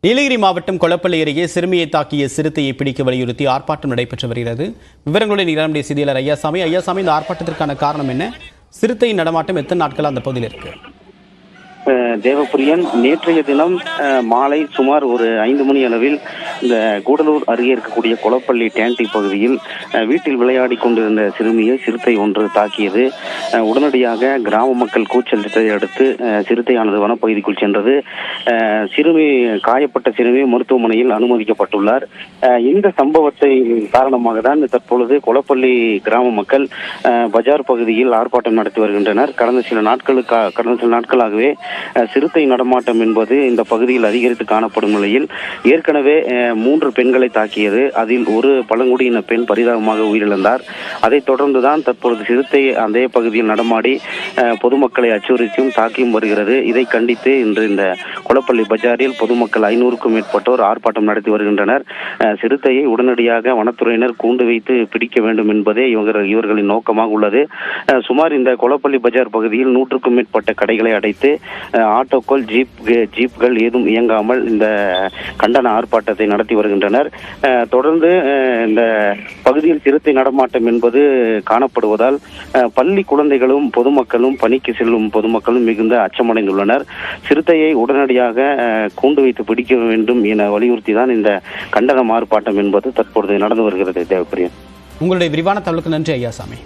நீலகிரி மாவட்டம் கொளப்பள்ளி அருகே சிறுமியை தாக்கிய சிறுத்தையை பிடிக்க வலியுறுத்தி ஆர்ப்பாட்டம் நடைபெற்று வருகிறது. விவரங்களுடன் நம்முடைய செய்தியாளர் ஐயாசாமி. இந்த ஆர்ப்பாட்டத்திற்கான காரணம் என்ன? சிறுத்தையின் நடமாட்டம் எத்தனை நாட்கள் அந்த பகுதியில் இருக்கு? தேவப்பிரியன், நேற்றைய தினம் மாலை சுமார் ஒரு 5 மணி அளவில் இந்த கூடலூர் அருகே இருக்கக்கூடிய கொளப்பள்ளி டேண்டி பகுதியில் வீட்டில் விளையாடி கொண்டிருந்த சிறுமியை சிறுத்தை ஒன்று தாக்கியது. உடனடியாக கிராம மக்கள் கூச்சலிட்டதை அடுத்து சிறுத்தையானது வனப்பகுதிக்குள் சென்றது. காயப்பட்ட சிறுமி மருத்துவமனையில் அனுமதிக்கப்பட்டுள்ளார். இந்த சம்பவத்தை காரணமாக தான் தற்பொழுது கொளப்பள்ளி கிராம மக்கள் பஜார் பகுதியில் ஆர்ப்பாட்டம் நடத்தி வருகின்றனர். கடந்த சில நாட்களாகவே சிறுத்தை நடமாட்டம் என்பது இந்த பகுதியில் அதிகரித்து காணப்படும் நிலையில் ஏற்கனவே 3 பெண்களை தாக்கியது. அதில் ஒரு பழங்குடியின பெண் பரிதாபமாக உயிரிழந்தார். அதைத் தொடர்ந்துதான் தற்பொழுது சிறுத்தை அதே பகுதியில் நடமாடி பொதுமக்களை அச்சுறுத்தியும் தாக்கியும் வருகிறது. இதை கண்டித்து இன்று இந்த கொளப்பள்ளி பஜாரில் பொதுமக்கள் 500க்கும் மேற்பட்டோர் ஆர்ப்பாட்டம் நடத்தி வருகின்றனர். சிறுத்தையை உடனடியாக வனத்துறையினர் கூண்டு வைத்து பிடிக்க வேண்டும் என்பதே இவர்களின் நோக்கமாக உள்ளது. சுமார் இந்த கொளப்பள்ளி பஜார் பகுதியில் 100க்கும் மேற்பட்ட கடைகளை அடைத்து ஆட்டோக்கள், ஜீப்கள் ஏதும் இயங்காமல் இந்த கண்டன ஆர்ப்பாட்டத்தை நடத்தி வருகின்றனர். தொடர்ந்து இந்த பகுதியில் சிறுத்தை நடமாட்டம் என்பது காணப்படுவதால் பள்ளி குழந்தைகளும் பொதுமக்களும் பணிக்கு செல்லும் பொதுமக்களும் மிகுந்த அச்சமடைந்துள்ளனர். சிறுத்தையை உடனடியாக கூண்டு வைத்து பிடிக்க வேண்டும் என வலியுறுத்தி தான் இந்த கண்டன ஆர்ப்பாட்டம் என்பது தற்பொழுது நடந்து வருகிறது. தேவப்பிரியன், உங்களுடைய விரிவான தகவலுக்கு நன்றி ஐயாசாமி.